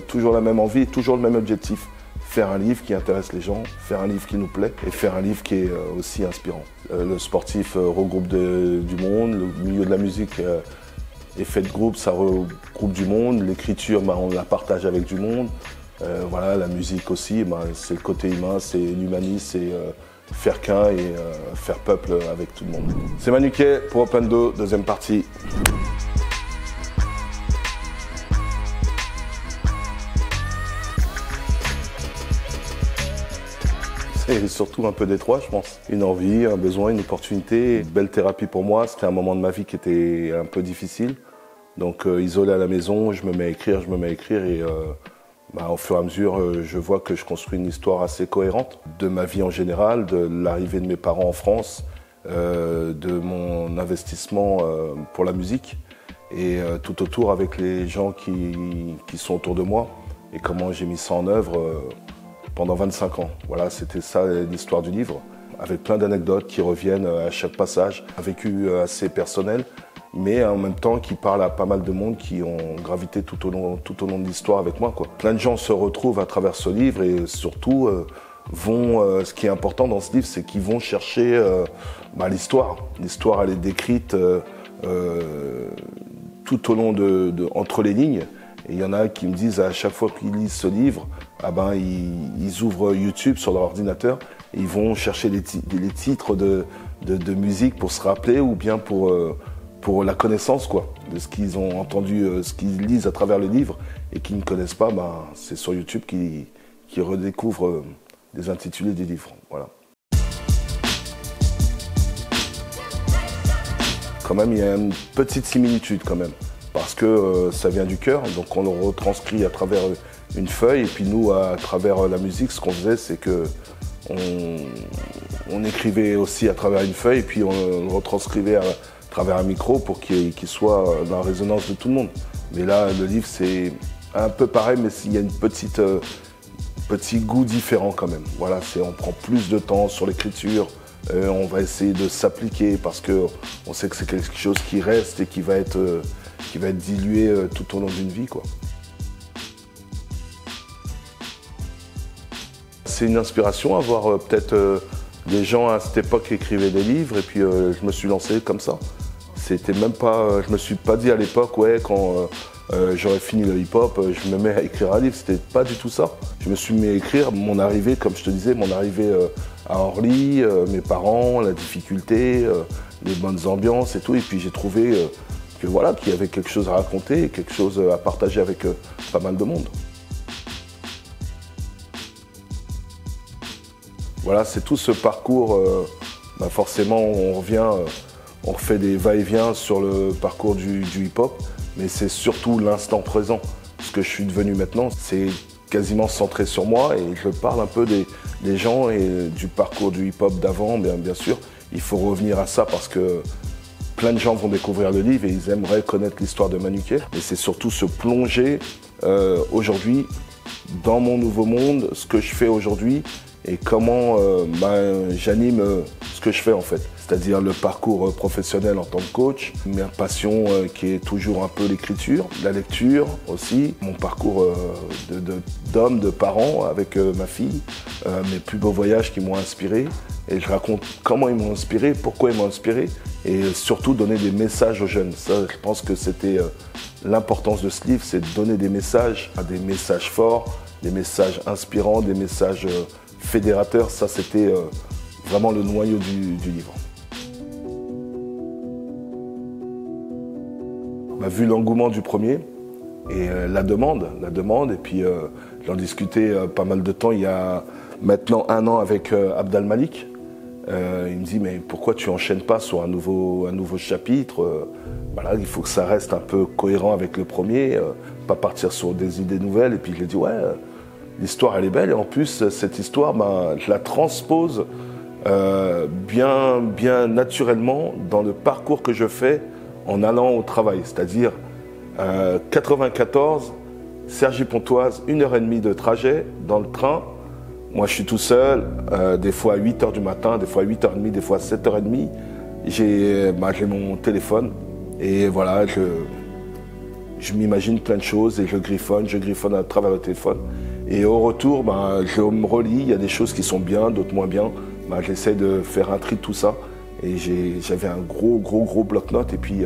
toujours la même envie, toujours le même objectif. Faire un livre qui intéresse les gens, faire un livre qui nous plaît et faire un livre qui est aussi inspirant. Le sportif regroupe du monde, le milieu de la musique est fait de groupe, ça regroupe du monde. L'écriture, on la partage avec du monde. Voilà, la musique aussi, c'est le côté humain, c'est l'humanisme, c'est faire qu'un et faire peuple avec tout le monde. C'est Manu Kay pour Open 2, deuxième partie. Et surtout un peu d'étroit, je pense. Une envie, un besoin, une opportunité, une belle thérapie pour moi. C'était un moment de ma vie qui était un peu difficile. Donc isolé à la maison, je me mets à écrire et au fur et à mesure, je vois que je construis une histoire assez cohérente de ma vie en général, de l'arrivée de mes parents en France, de mon investissement pour la musique et tout autour avec les gens qui sont autour de moi et comment j'ai mis ça en œuvre pendant 25 ans. Voilà, c'était ça l'histoire du livre, avec plein d'anecdotes qui reviennent à chaque passage, un vécu assez personnel, mais en même temps qui parle à pas mal de monde qui ont gravité tout au long de l'histoire avec moi, quoi. Plein de gens se retrouvent à travers ce livre et surtout ce qui est important dans ce livre, c'est qu'ils vont chercher l'histoire. L'histoire, elle est décrite tout au long entre les lignes. Et il y en a qui me disent à chaque fois qu'ils lisent ce livre, ils ouvrent YouTube sur leur ordinateur et ils vont chercher les titres de musique pour se rappeler ou bien pour la connaissance, quoi, de ce qu'ils ont entendu, ce qu'ils lisent à travers le livre et qui ne connaissent pas, c'est sur YouTube qu'ils redécouvrent les intitulés des livres. Voilà. Quand même, il y a une petite similitude quand même, parce que ça vient du cœur, donc on le retranscrit à travers une feuille, et puis nous, à travers la musique, ce qu'on faisait, c'est que on écrivait aussi à travers une feuille, et puis on le retranscrivait à travers un micro pour qu'il soit dans la résonance de tout le monde. Mais là, le livre, c'est un peu pareil, mais il y a une petit goût différent quand même. Voilà, on prend plus de temps sur l'écriture, on va essayer de s'appliquer parce qu'on sait que c'est quelque chose qui reste et qui va être dilué tout au long d'une vie, quoi. C'est une inspiration à voir peut-être des gens à cette époque qui écrivaient des livres et puis je me suis lancé comme ça. C'était même pas, je me suis pas dit à l'époque, ouais, quand j'aurais fini le hip-hop, je me mets à écrire un livre. C'était pas du tout ça. Je me suis mis à écrire mon arrivée, comme je te disais, mon arrivée à Orly, mes parents, la difficulté, les bonnes ambiances et tout. Et puis j'ai trouvé qu'il y avait quelque chose à raconter, quelque chose à partager avec pas mal de monde. Voilà, c'est tout ce parcours. Forcément, on revient, on refait des va-et-vient sur le parcours du hip-hop, mais c'est surtout l'instant présent. Ce que je suis devenu maintenant, c'est quasiment centré sur moi et je parle un peu des gens et du parcours du hip-hop d'avant. Bien sûr, il faut revenir à ça parce que plein de gens vont découvrir le livre et ils aimeraient connaître l'histoire de Manu Kay. Et c'est surtout se plonger aujourd'hui dans mon nouveau monde, ce que je fais aujourd'hui et comment j'anime ce que je fais en fait. C'est-à-dire le parcours professionnel en tant que coach, ma passion qui est toujours un peu l'écriture, la lecture aussi, mon parcours d'homme, de parent avec ma fille, mes plus beaux voyages qui m'ont inspiré. Et je raconte comment ils m'ont inspiré, pourquoi ils m'ont inspiré et surtout donner des messages aux jeunes. Ça, je pense que c'était l'importance de ce livre, c'est de donner des messages forts, des messages inspirants, des messages fédérateurs. Ça, c'était vraiment le noyau du livre. Vu l'engouement du premier et la demande, et puis j'en discutais pas mal de temps, il y a maintenant 1 an avec Abd Al-Malik. Il me dit mais pourquoi tu enchaînes pas sur un nouveau chapitre, voilà, il faut que ça reste un peu cohérent avec le premier, pas partir sur des idées nouvelles. Et puis je lui ai dit ouais, l'histoire elle est belle et en plus cette histoire je la transpose bien naturellement dans le parcours que je fais en allant au travail, c'est-à-dire 94, Cergy-Pontoise, 1h30 de trajet dans le train. Moi, je suis tout seul, des fois à 8h du matin, des fois à 8h30, des fois à 7h30. J'ai mon téléphone et voilà, je m'imagine plein de choses et je griffonne à travers le téléphone. Et au retour, je me relis, il y a des choses qui sont bien, d'autres moins bien. J'essaie de faire un tri de tout ça. Et j'avais un gros bloc-notes. Et puis,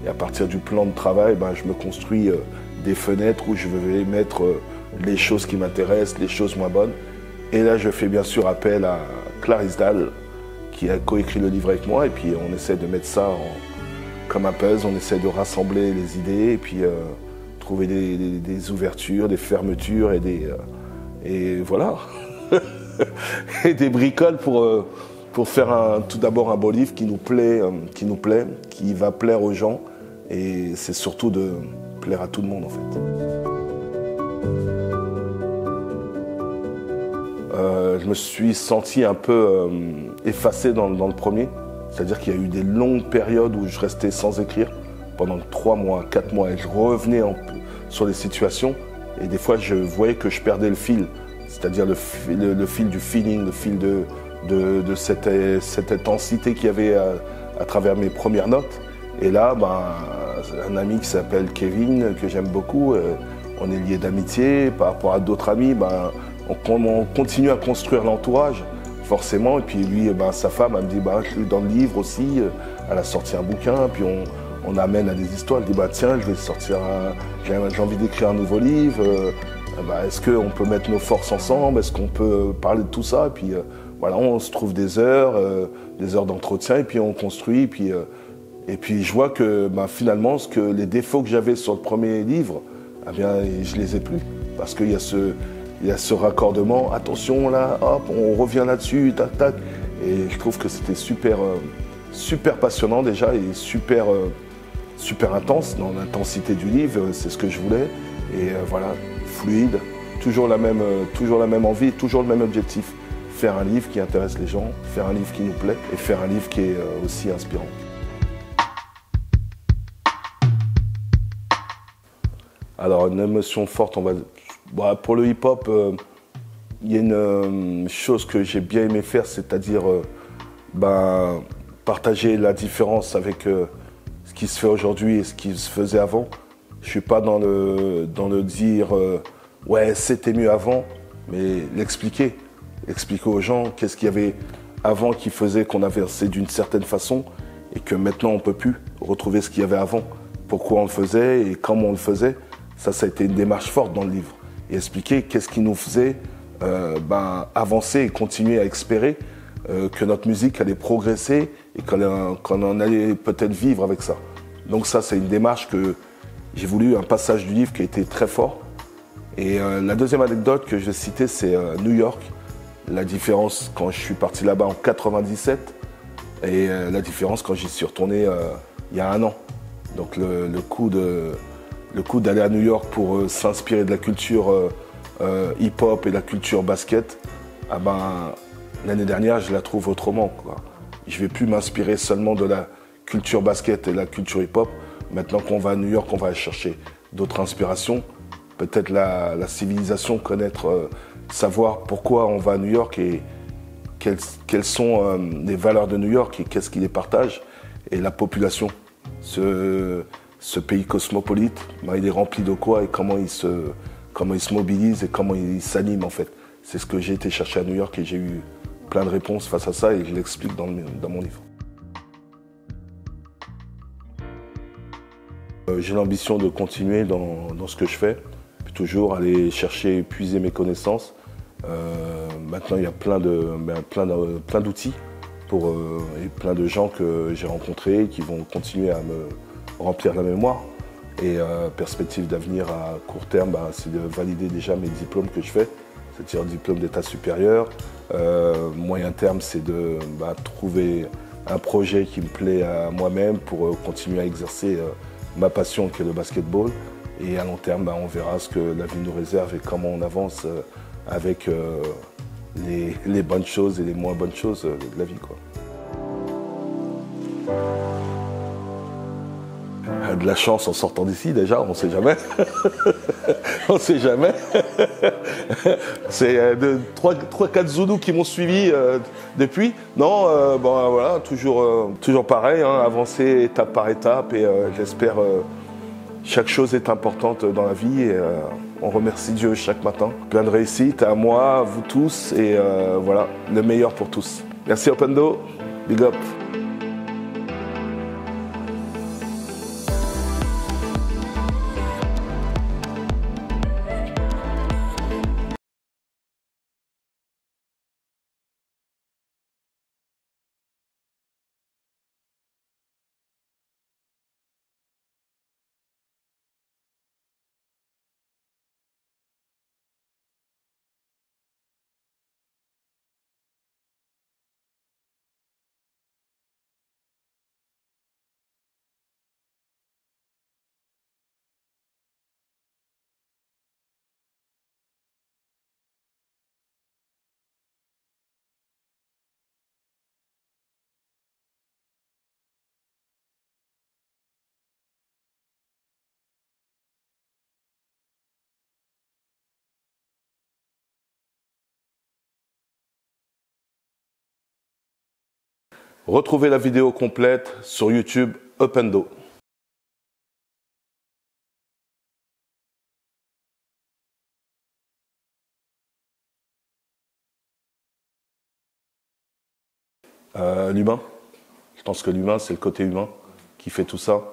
et à partir du plan de travail, je me construis des fenêtres où je vais mettre les choses qui m'intéressent, les choses moins bonnes. Et là, je fais bien sûr appel à Clarisse Dalle, qui a coécrit le livre avec moi. Et puis, on essaie de mettre ça comme un puzzle. On essaie de rassembler les idées et puis trouver des ouvertures, des fermetures et voilà. Et des bricoles pour faire tout d'abord un beau livre qui nous plaît, qui va plaire aux gens. Et c'est surtout de plaire à tout le monde en fait. Je me suis senti un peu effacé dans le premier. C'est-à-dire qu'il y a eu des longues périodes où je restais sans écrire pendant 3 mois, 4 mois. Et je revenais sur les situations. Et des fois, je voyais que je perdais le fil. C'est-à-dire le fil du feeling, le fil de cette intensité qu'il y avait à travers mes premières notes. Et là, un ami qui s'appelle Kevin, que j'aime beaucoup, on est liés d'amitié. Par rapport à d'autres amis, on continue à construire l'entourage, forcément. Et puis lui, sa femme, elle me dit, je suis dans le livre aussi. Elle a sorti un bouquin, puis on amène à des histoires. Elle dit, tiens, je vais sortir j'ai envie d'écrire un nouveau livre. Est-ce qu'on peut mettre nos forces ensemble? Est-ce qu'on peut parler de tout ça? Et puis voilà, on se trouve des heures d'entretien, et puis on construit. Et puis je vois que finalement, les défauts que j'avais sur le premier livre, je les ai plus. Parce qu'il y a ce raccordement, attention là, hop, on revient là-dessus, tac, tac. Et je trouve que c'était super passionnant déjà et super intense dans l'intensité du livre, c'est ce que je voulais. Et voilà, fluide, toujours la même envie, toujours le même objectif. Faire un livre qui intéresse les gens, faire un livre qui nous plaît et faire un livre qui est aussi inspirant. Alors, une émotion forte, pour le hip-hop, il y a une chose que j'ai bien aimé faire, c'est-à-dire partager la différence avec ce qui se fait aujourd'hui et ce qui se faisait avant. Je ne suis pas dans le dire ouais, c'était mieux avant, mais l'expliquer aux gens qu'est-ce qu'il y avait avant qui faisait qu'on avançait d'une certaine façon et que maintenant on ne peut plus retrouver ce qu'il y avait avant, pourquoi on le faisait et comment on le faisait. Ça a été une démarche forte dans le livre. Et expliquer qu'est-ce qui nous faisait avancer et continuer à espérer que notre musique allait progresser et qu'on en allait peut-être vivre avec ça. Donc ça, c'est une démarche que j'ai voulu, un passage du livre qui a été très fort. Et la deuxième anecdote que je vais citer, c'est New York. La différence quand je suis parti là-bas en 97 et la différence quand j'y suis retourné il y a 1 an. Donc le coup d'aller à New York pour s'inspirer de la culture hip-hop et de la culture basket, l'année dernière, je la trouve autrement, quoi. Je ne vais plus m'inspirer seulement de la culture basket et de la culture hip-hop. Maintenant qu'on va à New York, on va chercher d'autres inspirations. Peut-être la civilisation, connaître, savoir pourquoi on va à New York et quelles sont les valeurs de New York et qu'est-ce qui les partage. Et la population, ce pays cosmopolite, il est rempli de quoi et comment il se mobilise et comment il s'anime en fait. C'est ce que j'ai été chercher à New York et j'ai eu plein de réponses face à ça et je l'explique dans mon livre. J'ai l'ambition de continuer dans ce que je fais, puis toujours aller chercher, puiser mes connaissances. Maintenant, il y a plein d'outils et plein de gens que j'ai rencontrés qui vont continuer à me remplir la mémoire. Et perspective d'avenir à court terme, c'est de valider déjà mes diplômes que je fais, c'est-à-dire diplôme d'état supérieur. Moyen terme, c'est de trouver un projet qui me plaît à moi-même pour continuer à exercer ma passion qui est le basketball. Et à long terme, on verra ce que la vie nous réserve et comment on avance avec les bonnes choses et les moins bonnes choses de la vie, quoi. De la chance en sortant d'ici déjà, on ne sait jamais. On ne sait jamais. C'est 3-4 Zoulous qui m'ont suivi depuis. Non, voilà, toujours pareil, avancer étape par étape et j'espère chaque chose est importante dans la vie et on remercie Dieu chaque matin. Plein de réussite à moi, à vous tous et voilà, le meilleur pour tous. Merci Opendo, big up. Retrouvez la vidéo complète sur YouTube Opendo. L'humain. Je pense que l'humain, c'est le côté humain qui fait tout ça.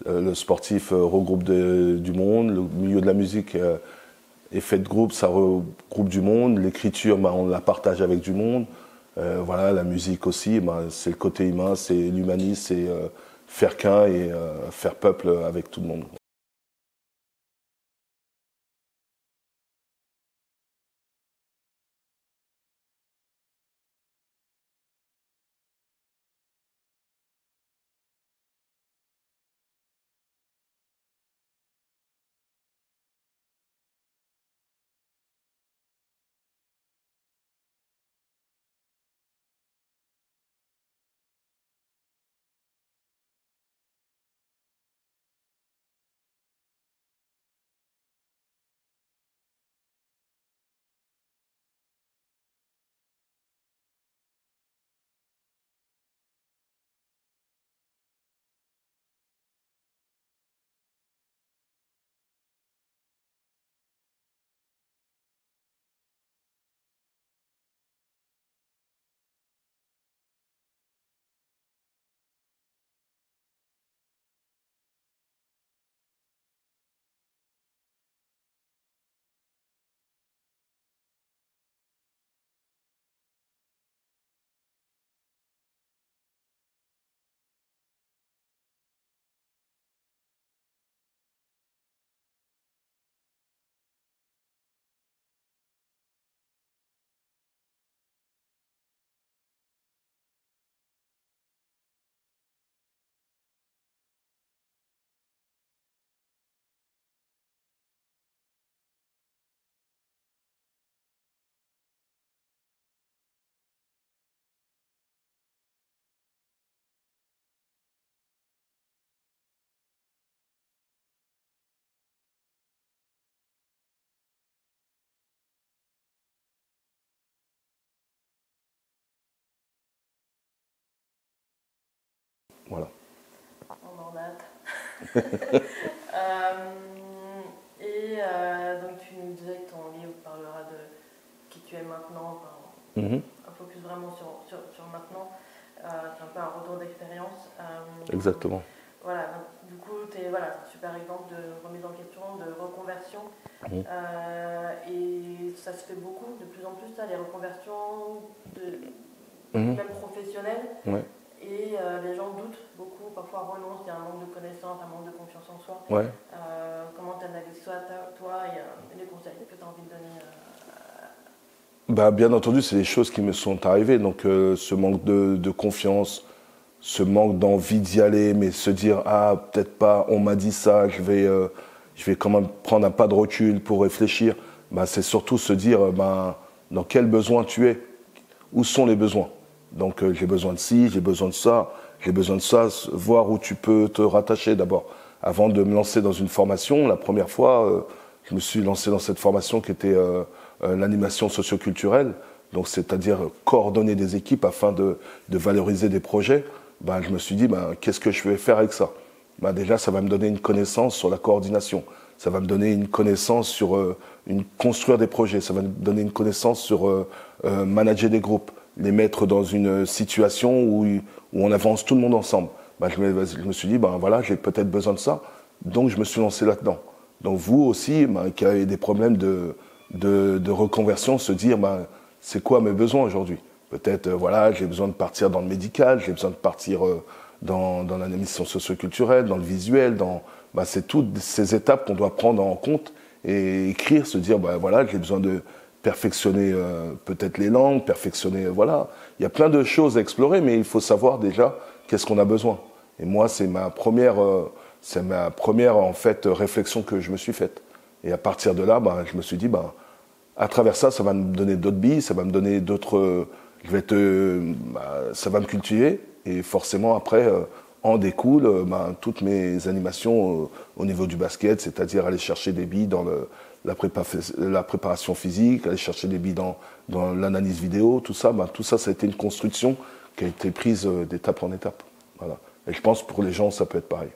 Le sportif regroupe du monde, le milieu de la musique est fait de groupe, ça regroupe du monde. L'écriture, on la partage avec du monde. Voilà, la musique aussi, c'est le côté humain, c'est l'humanisme, c'est faire qu'un et faire peuple avec tout le monde. Voilà. On en a hâte. Donc tu nous disais que ton livre parlera de qui tu es maintenant, un focus vraiment sur maintenant. C'est un peu un retour d'expérience. Exactement. Voilà, donc, du coup, c'est un super exemple de remise en question, de reconversion. Et ça se fait beaucoup, de plus en plus, les reconversions, même professionnelles. Ouais. Et les gens doutent beaucoup, parfois renoncent, il y a un manque de connaissances, un manque de confiance en soi. Ouais. Comment tu analyses ça, toi, et les conseils que tu as envie de donner Bien entendu, c'est des choses qui me sont arrivées. Donc, ce manque de confiance, ce manque d'envie d'y aller, mais se dire, ah, peut-être pas, on m'a dit ça, je vais quand même prendre un pas de recul pour réfléchir. C'est surtout se dire, dans quel besoin tu es, où sont les besoins. Donc, j'ai besoin de ci, j'ai besoin de ça, voir où tu peux te rattacher d'abord. Avant de me lancer dans une formation, la première fois, je me suis lancé dans cette formation qui était l'animation socioculturelle, donc c'est-à-dire coordonner des équipes afin de valoriser des projets. Je me suis dit, qu'est-ce que je vais faire avec ça? déjà, ça va me donner une connaissance sur la coordination. Ça va me donner une connaissance sur construire des projets. Ça va me donner une connaissance sur manager des groupes, les mettre dans une situation où on avance tout le monde ensemble. Je me suis dit, voilà, j'ai peut-être besoin de ça. Donc, je me suis lancé là-dedans. Donc, vous aussi, qui avez des problèmes de reconversion, se dire, c'est quoi mes besoins aujourd'hui? Peut-être, voilà, j'ai besoin de partir dans le médical, j'ai besoin de partir dans la mission socio-culturelle, dans le visuel, c'est toutes ces étapes qu'on doit prendre en compte et écrire, se dire, voilà, j'ai besoin de perfectionner peut-être les langues, perfectionner, voilà. Il y a plein de choses à explorer, mais il faut savoir déjà qu'est-ce qu'on a besoin. Et moi, c'est ma première en fait réflexion que je me suis faite. Et à partir de là, je me suis dit, à travers ça, ça va me donner d'autres billes, ça va me donner d'autres, ça va me cultiver. Et forcément, après, en découle toutes mes animations au niveau du basket, c'est-à-dire aller chercher des billes dans la préparation physique, aller chercher des billes dans l'analyse vidéo, tout ça, ça a été une construction qui a été prise d'étape en étape. Voilà. Et je pense que pour les gens, ça peut être pareil.